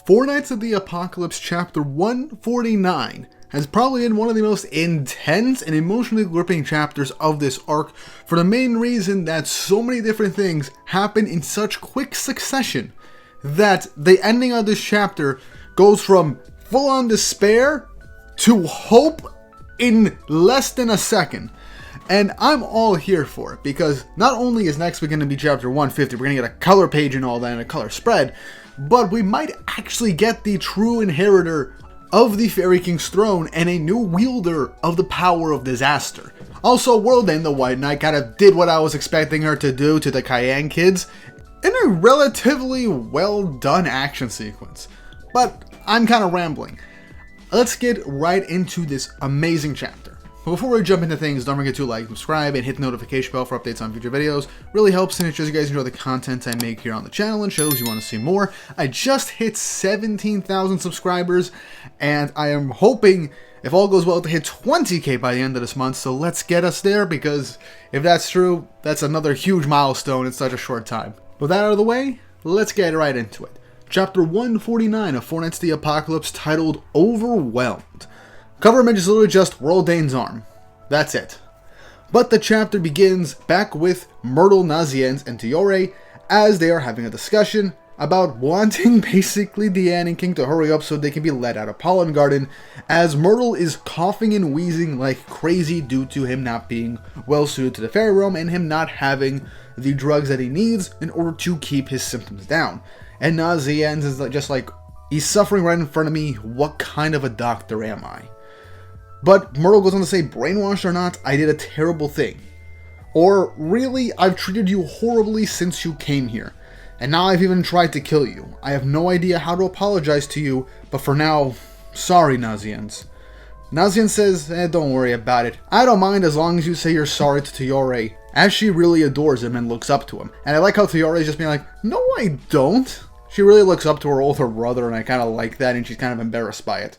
Four Knights of the Apocalypse chapter 149 has probably been one of the most intense and emotionally gripping chapters of this arc for the main reason that so many different things happen in such quick succession that the ending of this chapter goes from full-on despair to hope in less than a second. And I'm all here for it, because not only is next week going to be chapter 150, we're going to get a color page and all that and a color spread, but we might actually get the true inheritor of the Fairy King's throne and a new wielder of the power of disaster. Also, Worlde, the White Knight, kind of did what I was expecting her to do to the Cayenne kids in a relatively well done action sequence. But I'm kind of rambling. Let's get right into this amazing chapter. But before we jump into things, don't forget to like, subscribe, and hit the notification bell for updates on future videos. Really helps, and it shows you guys enjoy the content I make here on the channel and shows you want to see more. I just hit 17,000 subscribers, and I am hoping, if all goes well, to hit 20k by the end of this month. So let's get us there, because if that's true, that's another huge milestone in such a short time. With that out of the way, let's get right into it. Chapter 149 of Four Knights of the Apocalypse, titled Overwhelmed. Cover image is literally just Worlde's arm. That's it. But the chapter begins back with Myrtle, Nasiens, and Tiore as they are having a discussion about wanting basically Diane and King to hurry up so they can be let out of Pollen Garden, as Myrtle is coughing and wheezing like crazy due to him not being well suited to the fairy realm and him not having the drugs that he needs in order to keep his symptoms down. And Nasiens is just like, he's suffering right in front of me, what kind of a doctor am I? But Myrtle goes on to say, brainwashed or not, I did a terrible thing. Or, really, I've treated you horribly since you came here. And now I've even tried to kill you. I have no idea how to apologize to you, but for now, sorry, Nasiens. Nasiens says, don't worry about it. I don't mind as long as you say you're sorry to Tiore, as she really adores him and looks up to him. And I like how Tiore is just being like, no I don't. She really looks up to her older brother, and I kind of like that, and she's kind of embarrassed by it.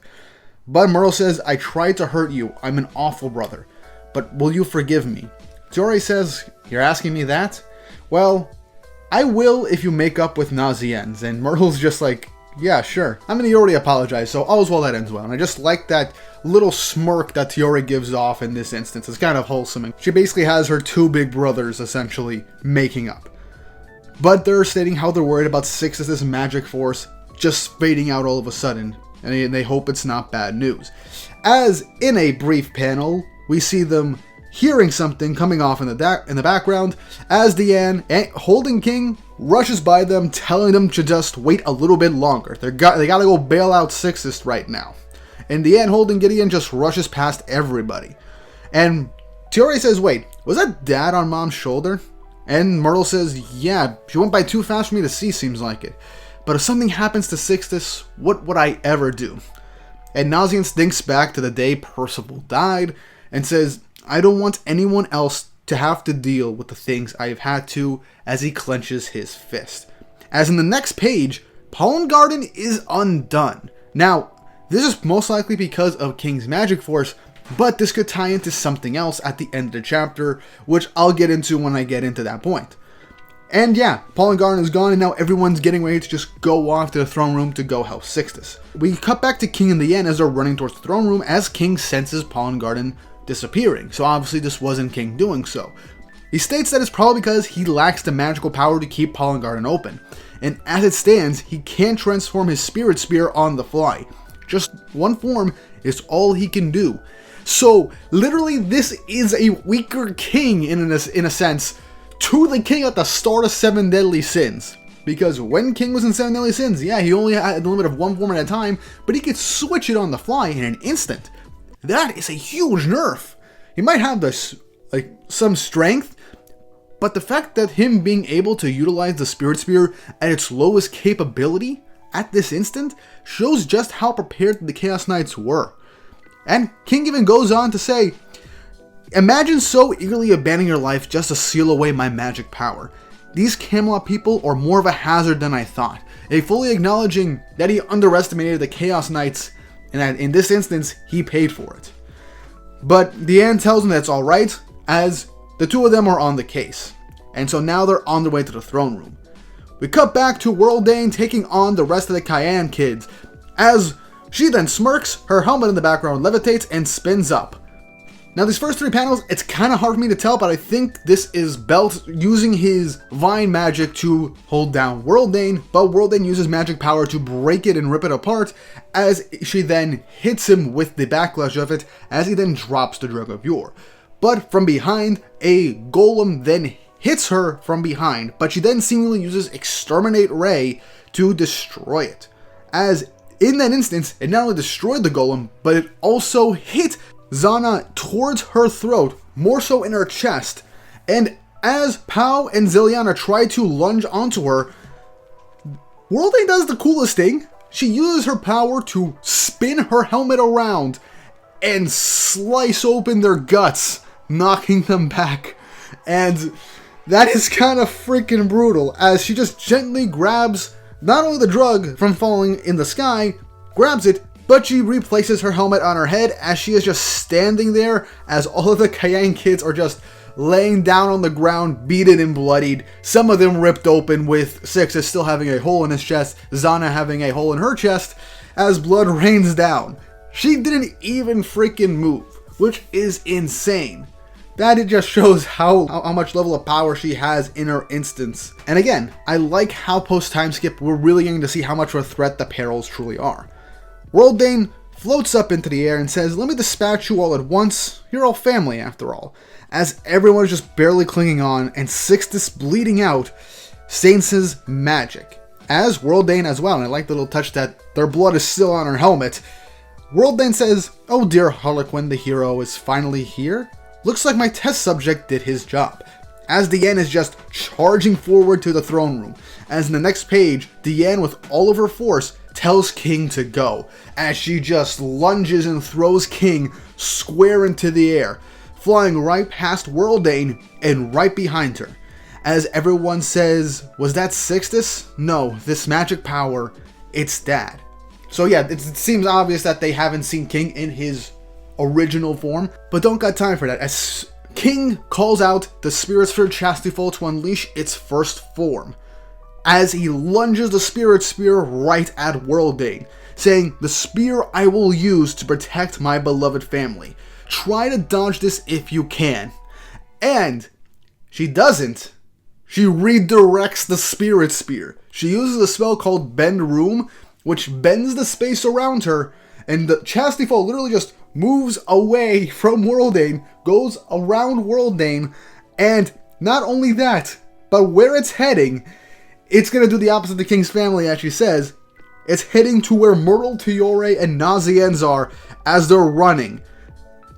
But Myrtle says, I tried to hurt you. I'm an awful brother. But will you forgive me? Tiore says, you're asking me that? Well, I will if you make up with Nasiens. And Myrtle's just like, yeah, sure. I mean, he already apologized, so all's well that ends well. And I just like that little smirk that Tiore gives off in this instance. It's kind of wholesome. She basically has her two big brothers essentially making up. But they're stating how they're worried about Sixtus' magic force just fading out all of a sudden. And they hope it's not bad news. As in a brief panel, we see them hearing something coming off in the background as Diane, holding King, rushes by them, telling them to just wait a little bit longer. They gotta go bail out Sixtus right now. And Diane, holding Gideon, just rushes past everybody. And Tiore says, wait, was that Dad on Mom's shoulder? And Myrtle says, yeah, she went by too fast for me to see, seems like it. But if something happens to Sixtus, what would I ever do? And Nasiens thinks back to the day Percival died and says, I don't want anyone else to have to deal with the things I've had to, as he clenches his fist. As in the next page, Pollen Garden is undone. Now, this is most likely because of King's magic force, but this could tie into something else at the end of the chapter, which I'll get into when I get into that point. And yeah, Pollen Garden is gone, and now everyone's getting ready to just go off to the throne room to go help Sixtus. We cut back to King and Diane as they're running towards the throne room as King senses Pollen Garden disappearing. So obviously this wasn't King doing so. He states that it's probably because he lacks the magical power to keep Pollen Garden open. And as it stands, he can't transform his spirit spear on the fly. Just one form is all he can do. So literally this is a weaker King in a sense, to the King at the start of 7 Deadly Sins. Because when King was in 7 Deadly Sins, yeah, he only had the limit of one form at a time, but he could switch it on the fly in an instant. That is a huge nerf. He might have this, some strength, but the fact that him being able to utilize the Spirit Spear at its lowest capability at this instant shows just how prepared the Chaos Knights were. And King even goes on to say, imagine so eagerly abandoning your life just to seal away my magic power. These Camelot people are more of a hazard than I thought. They fully acknowledging that he underestimated the Chaos Knights and that in this instance, he paid for it. But Diane tells him that's alright, as the two of them are on the case. And so now they're on their way to the throne room. We cut back to Worlde taking on the rest of the Cayenne kids, as she then smirks, her helmet in the background levitates and spins up. Now these first 3 panels, it's kind of hard for me to tell, but I think this is Belt using his vine magic to hold down Worlde, but Worlde uses magic power to break it and rip it apart, as she then hits him with the backlash of it, as he then drops the Drug of Yore. But from behind, a golem then hits her from behind, but she then seemingly uses Exterminate Ray to destroy it. As in that instance, it not only destroyed the golem, but it also hit Zana towards her throat, more so in her chest, and as Pau and Ziliana try to lunge onto her, Worlde does the coolest thing. She uses her power to spin her helmet around and slice open their guts, knocking them back. And that is kind of freaking brutal, as she just gently grabs not only the drug from falling in the sky, grabs it, but she replaces her helmet on her head as she is just standing there as all of the Cayenne kids are just laying down on the ground, beaten and bloodied. Some of them ripped open, with Sixus still having a hole in his chest, Zana having a hole in her chest, as blood rains down. She didn't even freaking move, which is insane. That it just shows how much level of power she has in her instance. And again, I like how post time skip we're really getting to see how much of a threat the perils truly are. Worlde floats up into the air and says, "Let me dispatch you all at once. You're all family after all." As everyone is just barely clinging on, and Sixtus bleeding out, senses magic. As Worlde as well, and I like the little touch that their blood is still on her helmet. Worlde says, "Oh dear Harlequin, the hero is finally here. Looks like my test subject did his job." As Diane is just charging forward to the throne room. As in the next page, Diane with all of her force tells King to go, as she just lunges and throws King square into the air, flying right past Worlde and right behind her. As everyone says, "Was that Sixtus? No, this magic power, it's Dad." So yeah, it seems obvious that they haven't seen King in his original form, but don't got time for that, as King calls out the Spirit Sphere chastyfall to unleash its first form, as he lunges the Spirit Spear right at Worlde, saying, "The spear I will use to protect my beloved family. Try to dodge this if you can." And she doesn't. She redirects the Spirit Spear. She uses a spell called Bend Room, which bends the space around her, and the chastyfall literally just moves away from Worlde, goes around Worlde, and not only that, but where it's heading, it's going to do the opposite of the King's family, as she says. It's heading to where Myrtle, Tiore, and Nasiens are as they're running.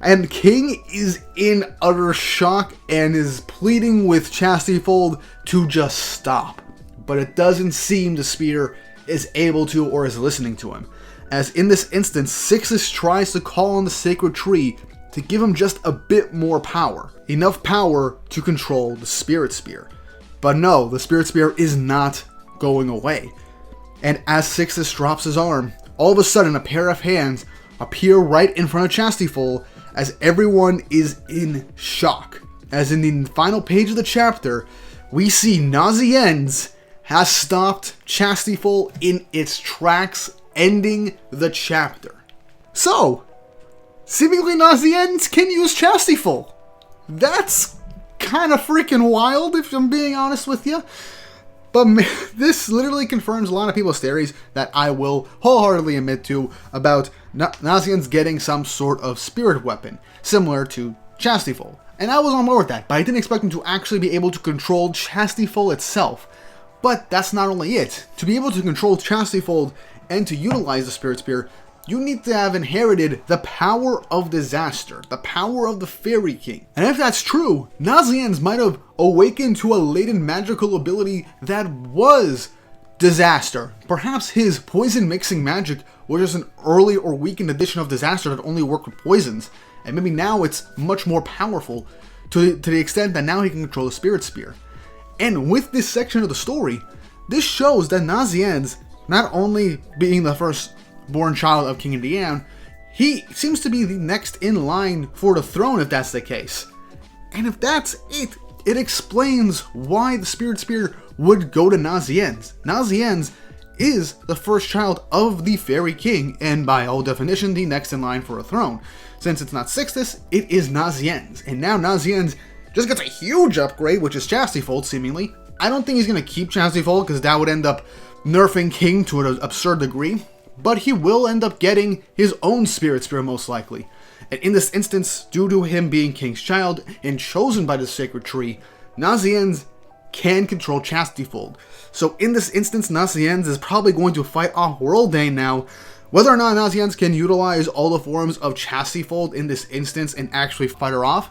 And King is in utter shock and is pleading with Chastyfold to just stop. But it doesn't seem the spear is able to or is listening to him. As in this instance, Sixtus tries to call on the sacred tree to give him just a bit more power. Enough power to control the Spirit Spear. But no, the Spirit Spear is not going away. And as Sixtus drops his arm, all of a sudden a pair of hands appear right in front of Chastyfall, as everyone is in shock. As in the final page of the chapter, we see Nasiens has stopped Chastyfall in its tracks, ending the chapter. So, seemingly Nasiens can use Chastyfall. That's kind of freaking wild, if I'm being honest with you. But this literally confirms a lot of people's theories that I will wholeheartedly admit to about Nasiens getting some sort of spirit weapon, similar to Chastyfall. And I was on board with that, but I didn't expect him to actually be able to control Chastyfall itself. But that's not only it. To be able to control Chastyfall and to utilize the Spirit Spear, you need to have inherited the power of disaster, the power of the Fairy King. And if that's true, Nasiens might have awakened to a latent magical ability that was disaster. Perhaps his poison mixing magic was just an early or weakened edition of disaster that only worked with poisons, and maybe now it's much more powerful to the extent that now he can control the Spirit Spear. And with this section of the story, this shows that Nasiens, not only being the first-born child of King Diane, he seems to be the next in line for the throne if that's the case. And if that's it, it explains why the Spirit Spear would go to Nasiens. Nasiens is the first child of the Fairy King, and by all definition, the next in line for a throne. Since it's not Sixtus, it is Nasiens, and now Nasiens just gets a huge upgrade, which is chastyfall, seemingly. I don't think he's going to keep chastyfall, because that would end up nerfing King to an absurd degree, but he will end up getting his own Spirit Spear, most likely. And in this instance, due to him being King's child and chosen by the Sacred Tree, Nasiens can control chastyfall. So in this instance, Nasiens is probably going to fight off Worlde now. Whether or not Nasiens can utilize all the forms of chastyfall in this instance and actually fight her off,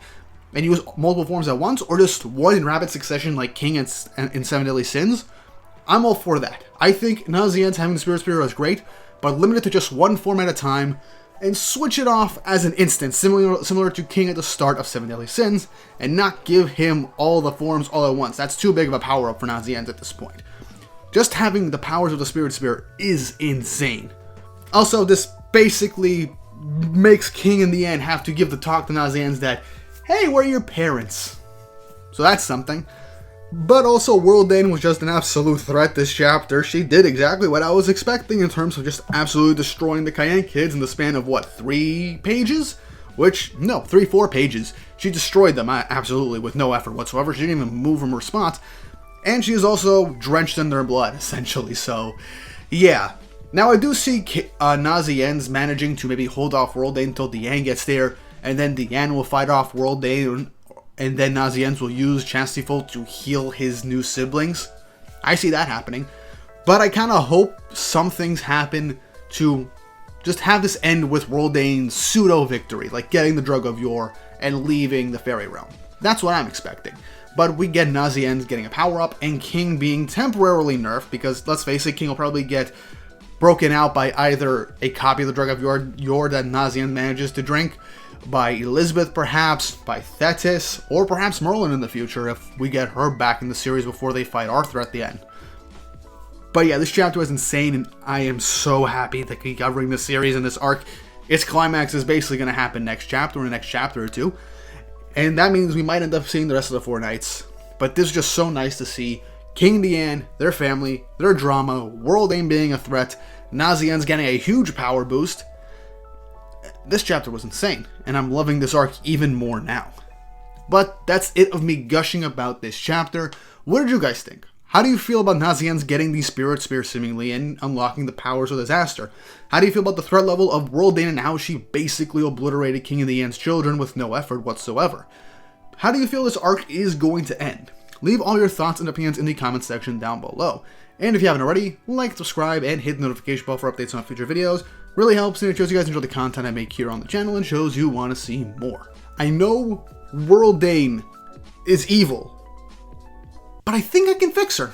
and use multiple forms at once, or just one in rapid succession like King in 7 Deadly Sins, I'm all for that. I think Nasiens having the Spirit Spear is great, but limit it to just one form at a time, and switch it off as an instance, similar to King at the start of 7 Deadly Sins, and not give him all the forms all at once. That's too big of a power-up for Nasiens at this point. Just having the powers of the Spirit Spear is insane. Also, this basically makes King in the end have to give the talk to Nasiens that, hey, where are your parents? So that's something. But also, Worlde was just an absolute threat this chapter. She did exactly what I was expecting in terms of just absolutely destroying the Cayenne kids in the span of, what, 3 pages? Which, no, 4 pages. She destroyed them, absolutely, with no effort whatsoever. She didn't even move from her spot. And she is also drenched in their blood, essentially, so, yeah. Now, I do see Nasiens managing to maybe hold off Worlde until Diane gets there, and then Diane will fight off Worlde, and then Nasiens will use chastyfall to heal his new siblings. I see that happening. But I kind of hope some things happen to just have this end with Worlde's pseudo-victory, like getting the Drug of Yore and leaving the Fairy Realm. That's what I'm expecting. But we get Nasiens getting a power-up and King being temporarily nerfed, because let's face it, King will probably get broken out by either a copy of the Drug of Yore that Nasiens manages to drink, by Elizabeth perhaps, by Thetis, or perhaps Merlin in the future if we get her back in the series before they fight Arthur at the end. But yeah, this chapter was insane, and I am so happy that we're covering this series and this arc. Its climax is basically going to happen next chapter, or the next chapter or two, and that means we might end up seeing the rest of the 4 Knights. But this is just so nice to see King and Diane, their family, their drama, Worlde being a threat, Nasiens getting a huge power boost. This chapter was insane, and I'm loving this arc even more now. But that's it of me gushing about this chapter. What did you guys think? How do you feel about Nasiens getting the Spirit Spear seemingly and unlocking the powers of disaster? How do you feel about the threat level of Worlde and how she basically obliterated King of the Ant's children with no effort whatsoever? How do you feel this arc is going to end? Leave all your thoughts and opinions in the comments section down below. And if you haven't already, like, subscribe, and hit the notification bell for updates on future videos. Really helps, and it shows you guys enjoy the content I make here on the channel and shows you want to see more. I know Worlde is evil, but I think I can fix her.